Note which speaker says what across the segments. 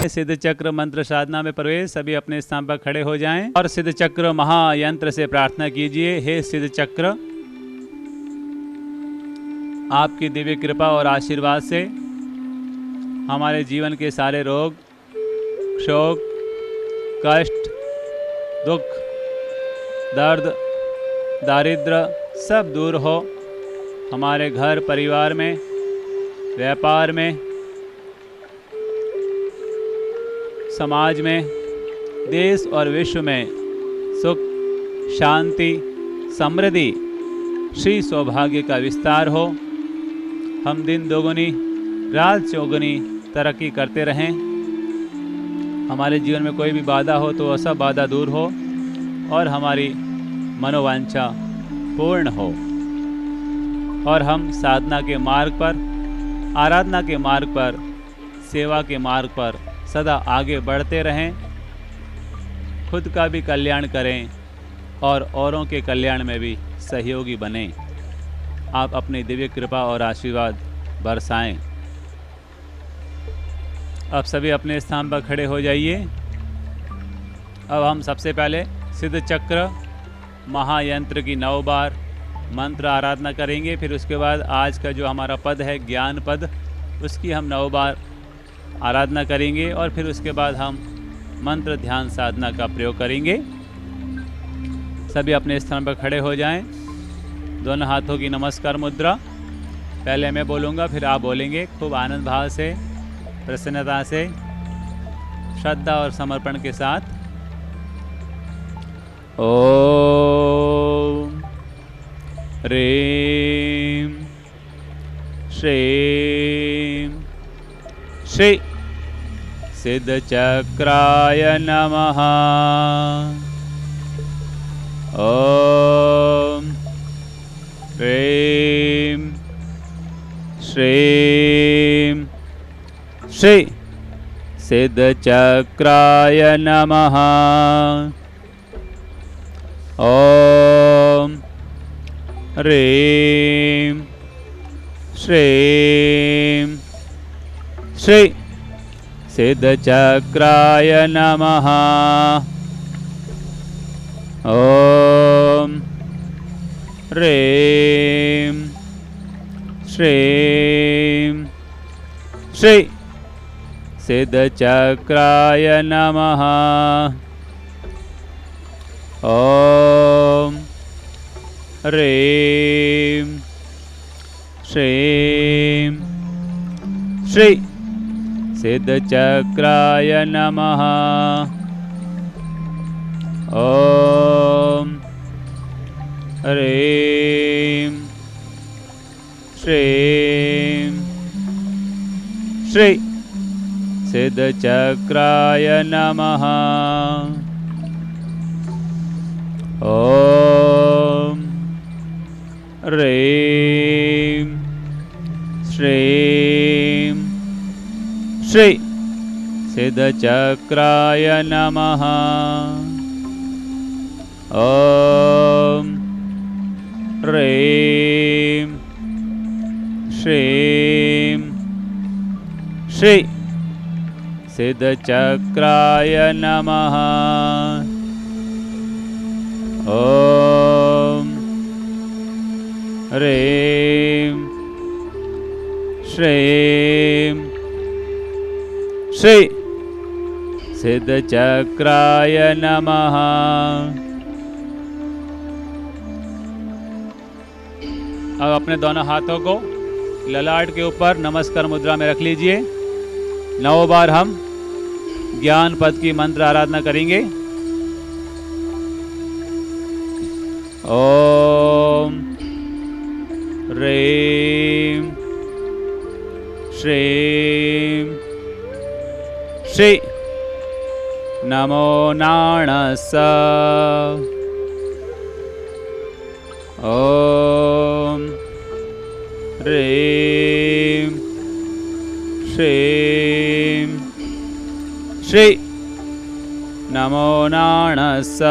Speaker 1: सिद्ध चक्र मंत्र साधना में प्रवेश। सभी अपने स्थान पर खड़े हो जाएं और सिद्ध चक्र महायंत्र से प्रार्थना कीजिए। हे सिद्ध चक्र, आपकी दिव्य कृपा और आशीर्वाद से हमारे जीवन के सारे रोग, शोक, कष्ट, दुख, दर्द, दारिद्र सब दूर हो। हमारे घर परिवार में, व्यापार में, समाज में, देश और विश्व में सुख, शांति, समृद्धि, श्री सौभाग्य का विस्तार हो। हम दिन दोगुनी रात चौगुनी तरक्की करते रहें। हमारे जीवन में कोई भी बाधा हो तो वह सब बाधा दूर हो और हमारी मनोवांछा पूर्ण हो और हम साधना के मार्ग पर, आराधना के मार्ग पर, सेवा के मार्ग पर सदा आगे बढ़ते रहें। खुद का भी कल्याण करें और औरों के कल्याण में भी सहयोगी बने। आप अपनी दिव्य कृपा और आशीर्वाद बरसाएं। अब सभी अपने स्थान पर खड़े हो जाइए। अब हम सबसे पहले सिद्ध चक्र महायंत्र की 9 बार मंत्र आराधना करेंगे। फिर उसके बाद आज का जो हमारा पद है ज्ञान पद, उसकी हम 9 बार आराधना करेंगे और फिर उसके बाद हम मंत्र ध्यान साधना का प्रयोग करेंगे। सभी अपने स्थान पर खड़े हो जाएं। दोनों हाथों की नमस्कार मुद्रा। पहले मैं बोलूँगा, फिर आप बोलेंगे। खूब आनंद भाव से, प्रसन्नता से, श्रद्धा और समर्पण के साथ। ओम ह्रीं श्रीं श्री सिद्ध चक्राय नमः। ओम ह्रीं श्रीं श्री सिद्ध चक्राय नमः। ओम ह्रीं श्रीं श्री सिद्ध चक्राय नमः। ओम ह्रीं श्रीं श्री सिद्ध चक्राय नमः। ओम ह्रीं श्रीं श्री सिद्ध चक्राय नमः। ओम ह्रीं श्रीं श्री सिद्ध चक्राय नमः। ओम ह्रीं श्रीं श्री सिद्ध चक्राय नमः। ओम ह्रीं श्रीं श्री सिद्ध चक्राय नमः। ओम ह्रीं श्रीं श्री सिद्ध चक्राय नमः। अब अपने दोनों हाथों को ललाट के ऊपर नमस्कार मुद्रा में रख लीजिए। 9 बार हम ज्ञान पद की मंत्र आराधना करेंगे। ओम ह्रीं श्रीं श्री नमो नाणस। ओम ह्रीं श्रीं श्री नमो नाणस।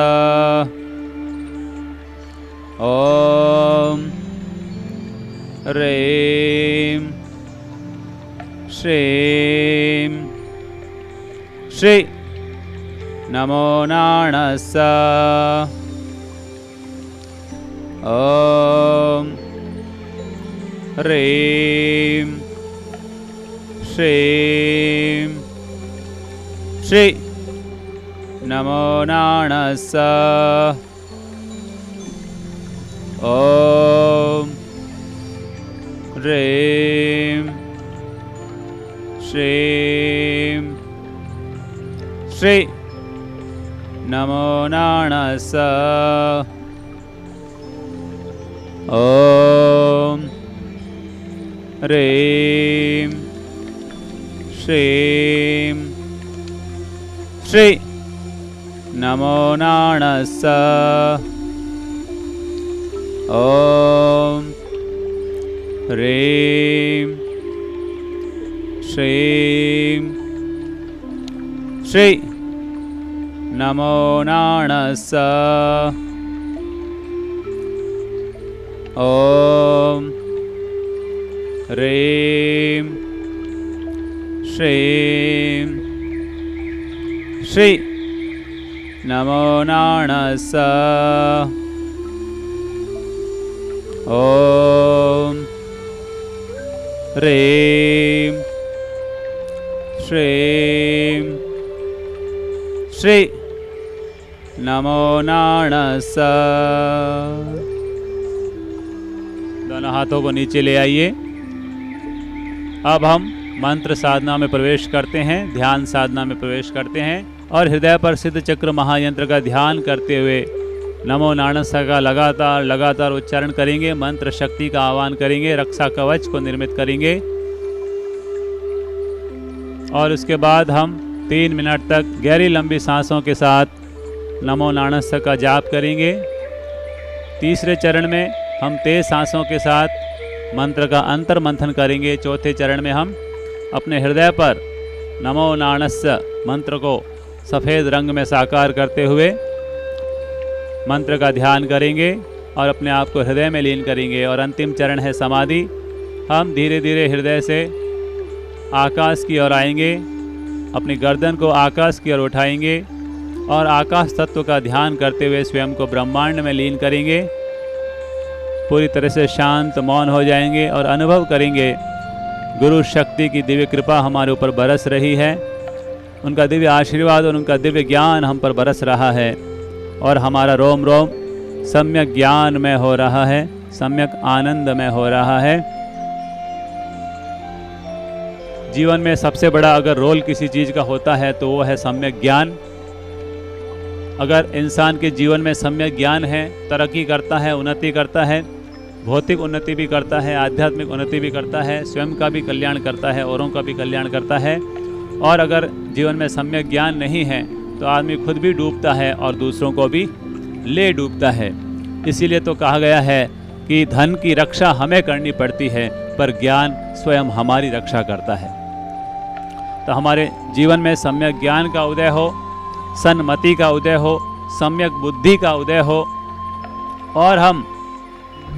Speaker 1: ओम ह्रीं श्रीं श्री नमो नाणस्स ॐ ह्रीं श्रीं श्री नमो नाणस्स ॐ ह्रीं श्रीं श्री नमो नाणस्स ॐ ह्रीं श्रीं श्री नमो नाणस्स ॐ ह्रीं श्रीं श्री नमो नाणस्स ॐ ह्रीं श्रीं श्री नमो नाणस्स ॐ ह्रीं श्रीं श्री नमो नाणस्स। दोनों हाथों को नीचे ले आइए। अब हम मंत्र साधना में प्रवेश करते हैं, ध्यान साधना में प्रवेश करते हैं और हृदय पर सिद्ध चक्र महायंत्र का ध्यान करते हुए नमो नाणस्स का लगातार उच्चारण करेंगे। मंत्र शक्ति का आह्वान करेंगे, रक्षा कवच को निर्मित करेंगे और उसके बाद हम 3 मिनट तक गहरी लंबी सांसों के साथ नमो नाणस्स का जाप करेंगे। तीसरे चरण में हम तेज सांसों के साथ मंत्र का अंतर मंथन करेंगे। चौथे चरण में हम अपने हृदय पर नमो नाणस्स मंत्र को सफ़ेद रंग में साकार करते हुए मंत्र का ध्यान करेंगे और अपने आप को हृदय में लीन करेंगे। और अंतिम चरण है समाधि। हम धीरे धीरे हृदय से आकाश की ओर आएंगे, अपनी गर्दन को आकाश की ओर उठाएंगे और आकाश तत्व का ध्यान करते हुए स्वयं को ब्रह्मांड में लीन करेंगे। पूरी तरह से शांत मौन हो जाएंगे और अनुभव करेंगे गुरु शक्ति की दिव्य कृपा हमारे ऊपर बरस रही है, उनका दिव्य आशीर्वाद और उनका दिव्य ज्ञान हम पर बरस रहा है और हमारा रोम रोम सम्यक ज्ञान में हो रहा है, सम्यक आनंद में हो रहा है। जीवन में सबसे बड़ा अगर रोल किसी चीज़ का होता है तो वो है सम्यक ज्ञान। अगर इंसान के जीवन में सम्यक ज्ञान है, तरक्की करता है, उन्नति करता है, भौतिक उन्नति भी करता है, आध्यात्मिक उन्नति भी करता है, स्वयं का भी कल्याण करता है, औरों का भी कल्याण करता है। और अगर जीवन में सम्यक ज्ञान नहीं है तो आदमी खुद भी डूबता है और दूसरों को भी ले डूबता है। इसीलिए तो कहा गया है कि धन की रक्षा हमें करनी पड़ती है पर ज्ञान स्वयं हमारी रक्षा करता है। तो हमारे जीवन में सम्यक ज्ञान का उदय हो, सन्मति का उदय हो, सम्यक बुद्धि का उदय हो और हम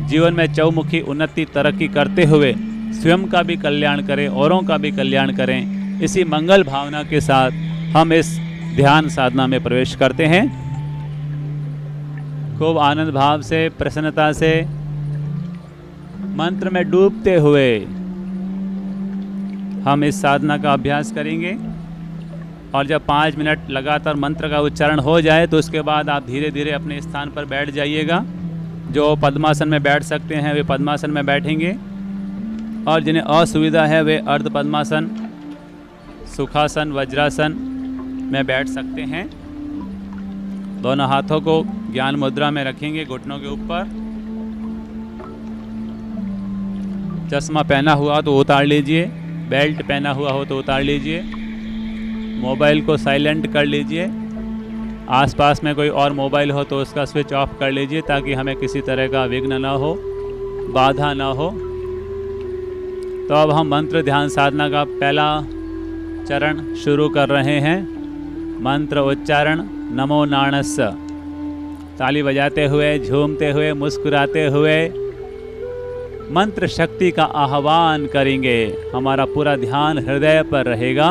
Speaker 1: जीवन में चौमुखी उन्नति तरक्की करते हुए स्वयं का भी कल्याण करें, औरों का भी कल्याण करें। इसी मंगल भावना के साथ हम इस ध्यान साधना में प्रवेश करते हैं। खूब आनंद भाव से, प्रसन्नता से मंत्र में डूबते हुए हम इस साधना का अभ्यास करेंगे। और जब 5 मिनट लगातार मंत्र का उच्चारण हो जाए तो उसके बाद आप धीरे धीरे अपने स्थान पर बैठ जाइएगा। जो पद्मासन में बैठ सकते हैं वे पद्मासन में बैठेंगे और जिन्हें असुविधा है वे अर्ध पद्मासन, सुखासन, वज्रासन में बैठ सकते हैं। दोनों हाथों को ज्ञान मुद्रा में रखेंगे घुटनों के ऊपर। चश्मा पहना हुआ तो उतार लीजिए, बेल्ट पहना हुआ हो तो उतार लीजिए, मोबाइल को साइलेंट कर लीजिए। आसपास में कोई और मोबाइल हो तो उसका स्विच ऑफ कर लीजिए ताकि हमें किसी तरह का विघ्न ना हो, बाधा ना हो। तो अब हम मंत्र ध्यान साधना का पहला चरण शुरू कर रहे हैं। मंत्र उच्चारण नमो नाणस्स। ताली बजाते हुए, झूमते हुए, मुस्कुराते हुए मंत्र शक्ति का आह्वान करेंगे। हमारा पूरा ध्यान हृदय पर रहेगा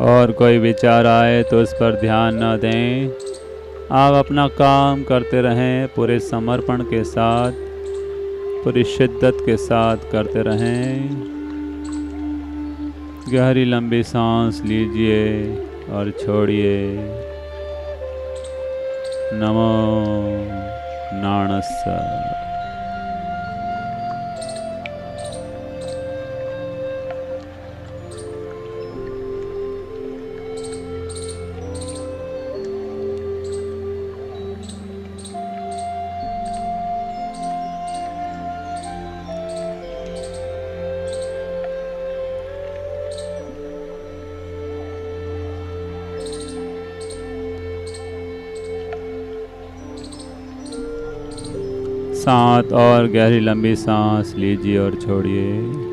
Speaker 1: और कोई विचार आए तो उस पर ध्यान न दें। आप अपना काम करते रहें, पूरे समर्पण के साथ, पूरी शिद्दत के साथ करते रहें। गहरी लंबी सांस लीजिए और छोड़िए। नमो नारायणाय। सात और गहरी लंबी सांस लीजिए और छोड़िए।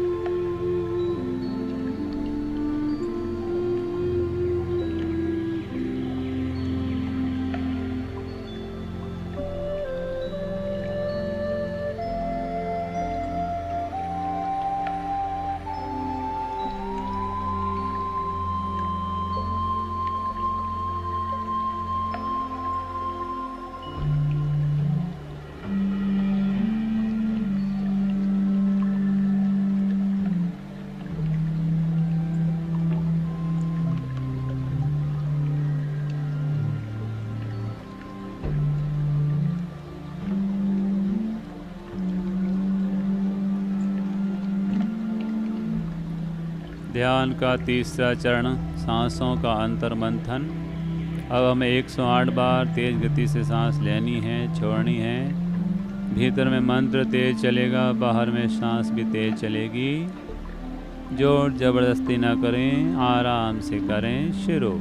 Speaker 1: ध्यान का तीसरा चरण, सांसों का अंतर मंथन। अब हमें 108 बार तेज गति से सांस लेनी है, छोड़नी है। भीतर में मंत्र तेज चलेगा, बाहर में सांस भी तेज चलेगी। जोर जबरदस्ती ना करें, आराम से करें। शुरू।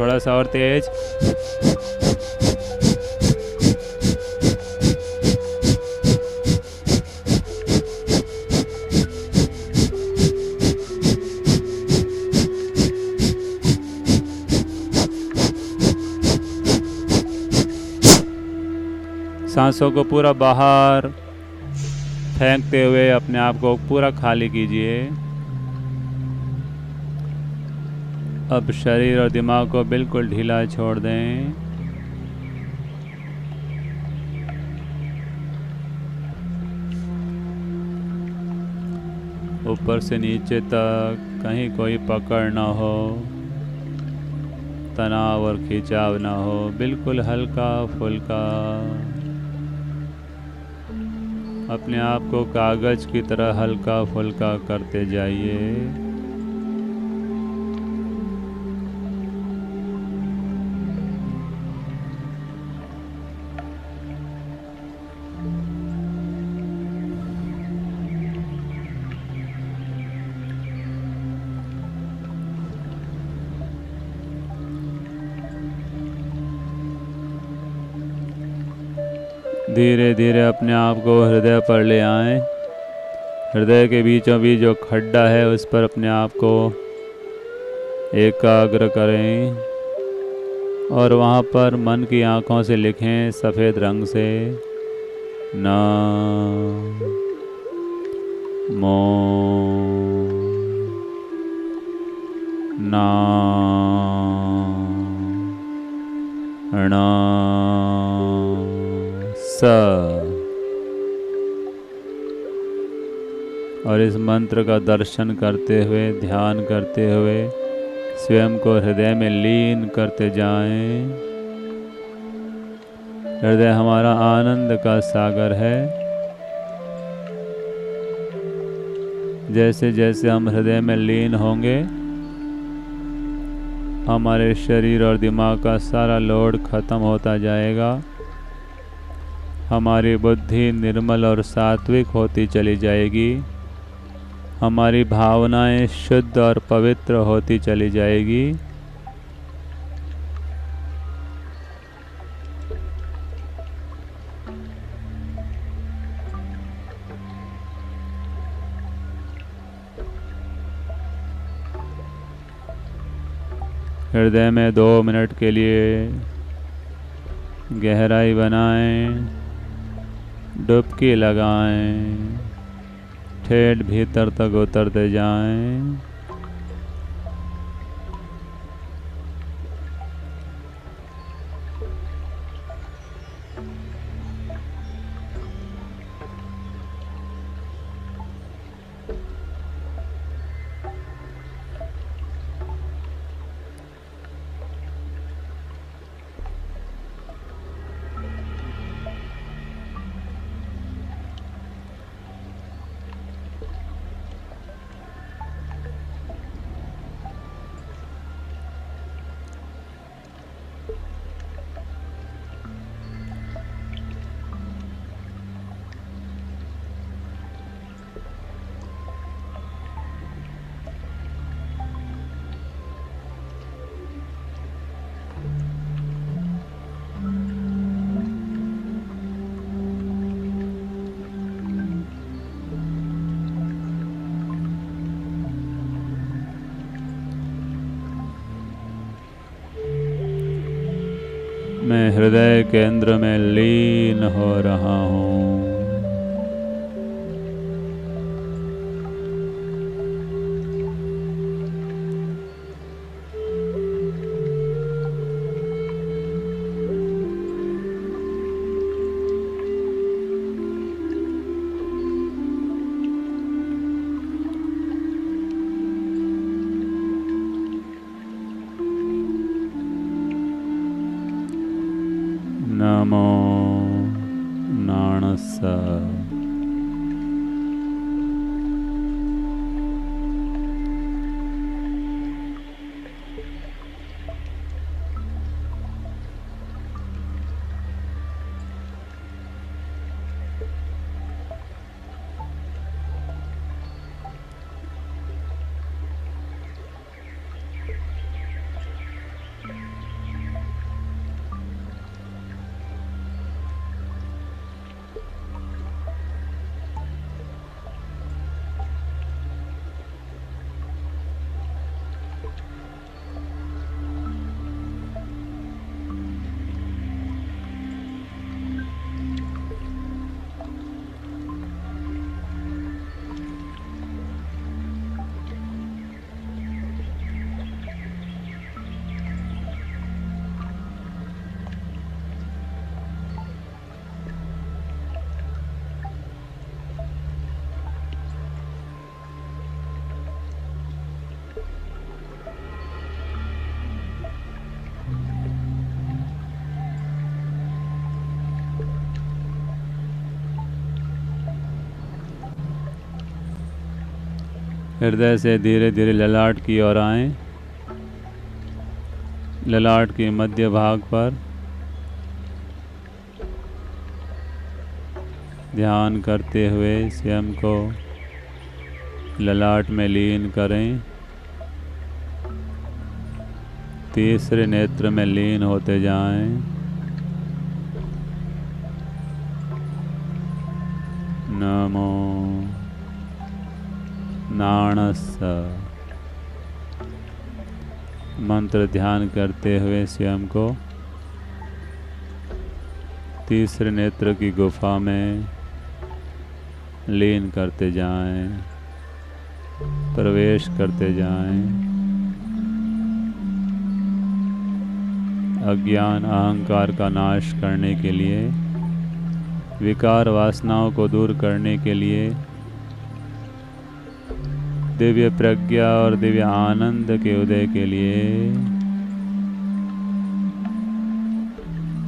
Speaker 1: थोड़ा सा और तेज। सांसों को पूरा बाहर फेंकते हुए अपने आप को पूरा खाली कीजिए। अब शरीर और दिमाग को बिल्कुल ढीला छोड़ दें। ऊपर से नीचे तक कहीं कोई पकड़ ना हो, तनाव और खिंचाव ना हो, बिल्कुल हल्का फुल्का। अपने आप को कागज की तरह हल्का फुल्का करते जाइए। धीरे धीरे अपने आप को हृदय पर ले आएं। हृदय के बीचों बीच जो खड्डा है उस पर अपने आप को एकाग्र करें और वहाँ पर मन की आँखों से लिखें सफ़ेद रंग से ना मो ना णा स। और इस मंत्र का दर्शन करते हुए, ध्यान करते हुए स्वयं को हृदय में लीन करते जाएं। हृदय हमारा आनंद का सागर है। जैसे जैसे हम हृदय में लीन होंगे, हमारे शरीर और दिमाग का सारा लोड खत्म होता जाएगा। हमारी बुद्धि निर्मल और सात्विक होती चली जाएगी। हमारी भावनाएं शुद्ध और पवित्र होती चली जाएगी। हृदय में 2 मिनट के लिए गहराई बनाएं, डुबकी लगाएं, ठेठ भीतर तक उतरते जाएं। मैं हृदय केंद्र में लीन हो रहा हूँ। नमो नाणस्स। हृदय से धीरे धीरे ललाट की ओर आएं। ललाट के मध्य भाग पर ध्यान करते हुए स्वयं को ललाट में लीन करें। तीसरे नेत्र में लीन होते जाएं। नमो नाणस्स। मंत्र ध्यान करते हुए स्वयं को तीसरे नेत्र की गुफा में लीन करते जाएं, प्रवेश करते जाएं। अज्ञान अहंकार का नाश करने के लिए, विकार वासनाओं को दूर करने के लिए, दिव्य प्रज्ञा और दिव्य आनंद के उदय के लिए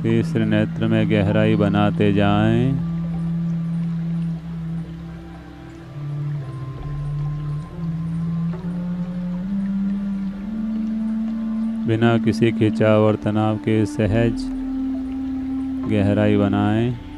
Speaker 1: तीसरे नेत्र में गहराई बनाते जाएं। बिना किसी खिंचाव और तनाव के सहज गहराई बनाएं।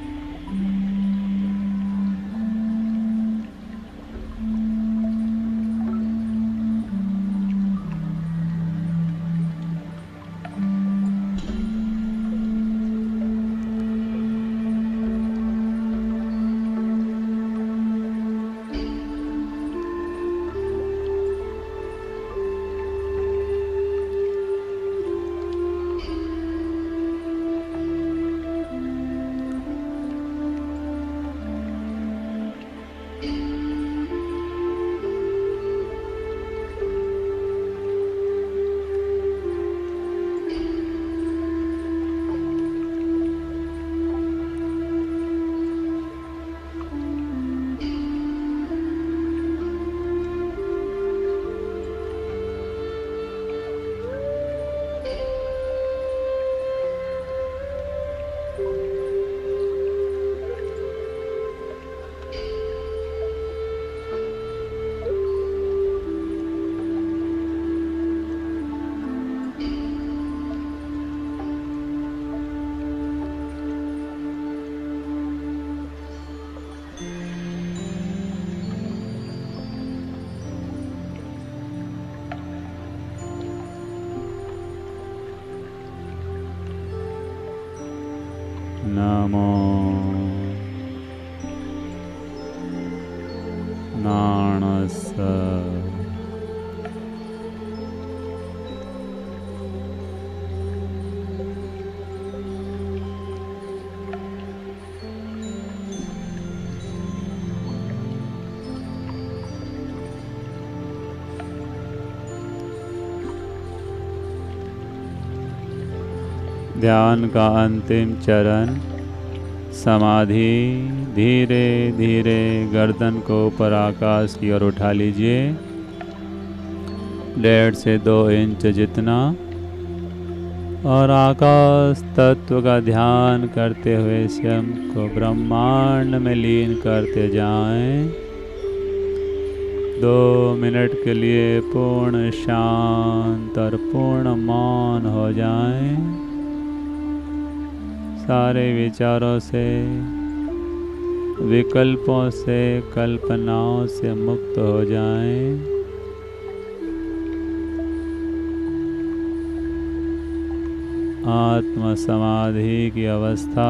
Speaker 1: नमो नाणस। ध्यान का अंतिम चरण समाधि। धीरे धीरे गर्दन को ऊपर आकाश की ओर उठा लीजिए, 1.5 से 2 इंच जितना, और आकाश तत्व का ध्यान करते हुए स्वयं को ब्रह्मांड में लीन करते जाएं। 2 मिनट के लिए पूर्ण शांत और पूर्ण मौन हो जाएं। सारे विचारों से, विकल्पों से, कल्पनाओं से मुक्त हो जाएं। आत्म समाधि की अवस्था।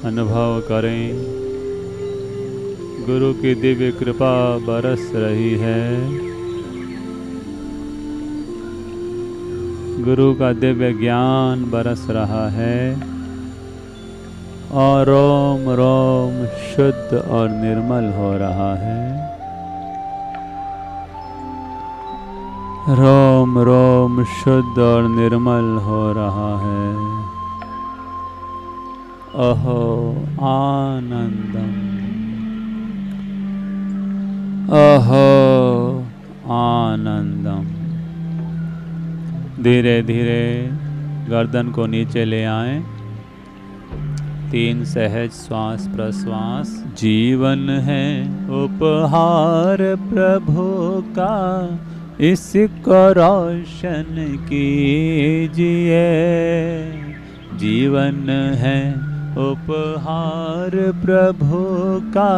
Speaker 1: अनुभव करें गुरु की दिव्य कृपा बरस रही है। गुरु का दिव्य ज्ञान बरस रहा है और रोम रोम शुद्ध और निर्मल हो रहा है। रोम रोम शुद्ध और निर्मल हो रहा है। अहो आनंदम, अहो आनंदम। धीरे धीरे गर्दन को नीचे ले आएं। 3 सहज श्वास प्रश्वास। जीवन है उपहार प्रभु का, इसको रोशन कीजिए। जीवन है उपहार प्रभु का,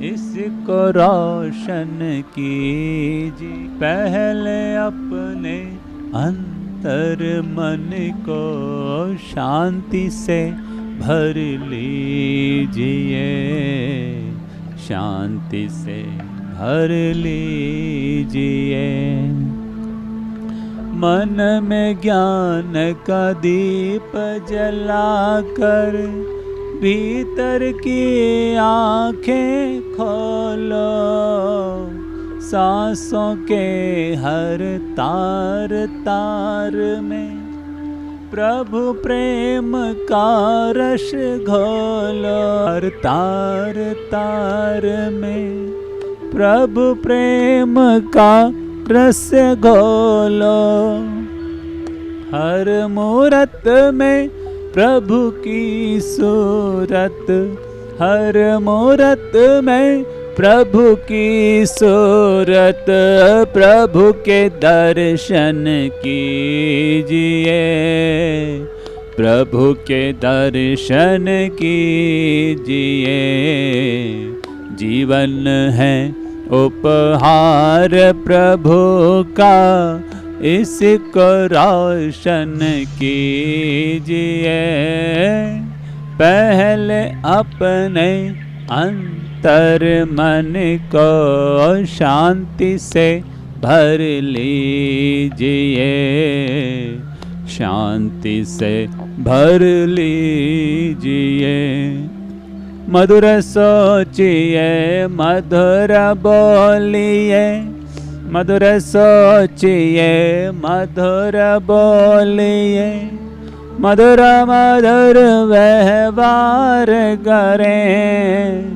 Speaker 1: इसको रोशन कीजिए। पहले अपने अंतर मन को शांति से भर लीजिए। शांति से भर लीजिए। मन में ज्ञान का दीप जलाकर भीतर की आँखें खोलो। सांसों के हर तार तार में प्रभु प्रेम का रस घोलो। हर तार तार में प्रभु प्रेम का रस घोलो। हर मूरत में प्रभु की सूरत, हर मूरत में प्रभु की सूरत। प्रभु के दर्शन कीजिए। प्रभु के दर्शन कीजिए। जीवन है उपहार प्रभु का, इसको रोशन कीजिए। पहले अपने अंतर मन को शांति से भर लीजिए। शांति से भर लीजिए। मधुर सोचिए, मधुर बोलिए। मधुर सोचिए, मधुर बोलिए। मधुर मधुर व्यवहार करें।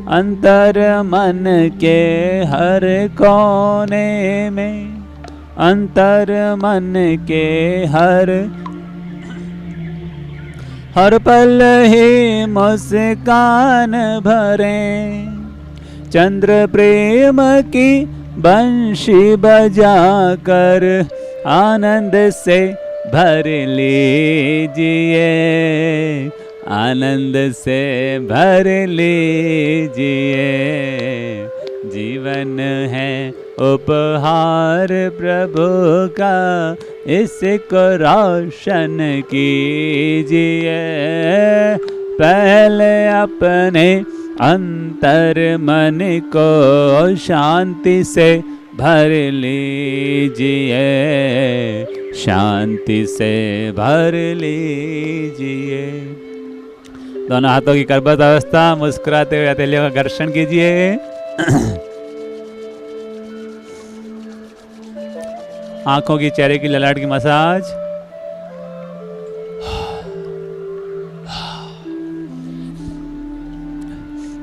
Speaker 1: अंतर मन के हर कोने में, अंतर मन के हर पल ही मुस्कान भरें। चंद्र प्रेम की बंशी बजाकर आनंद से भर लीजिए। आनंद से भर लीजिए। जीवन है उपहार प्रभु का, इसको रोशन कीजिए। पहले अपने अंतर मन को शांति से भर लीजिए। शांति से भर लीजिए। दोनों हाथों की करबद्ध अवस्था, मुस्कुराते हुए हथेलियों का घर्षण कीजिए। आंखों की, चेहरे की, ललाट की मसाज।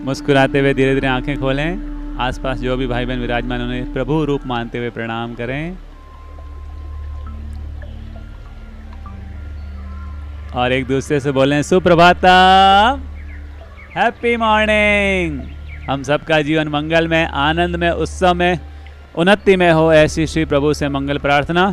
Speaker 1: मुस्कुराते हुए धीरे धीरे आंखें खोलें। आसपास जो भी भाई बहन विराजमान उन्हें प्रभु रूप मानते हुए प्रणाम करें और एक दूसरे से बोलें सुप्रभाता, हैप्पी मॉर्निंग। हम सबका जीवन मंगल में, आनंद में, उत्सव में, उन्नति में हो, ऐसी श्री प्रभु से मंगल प्रार्थना।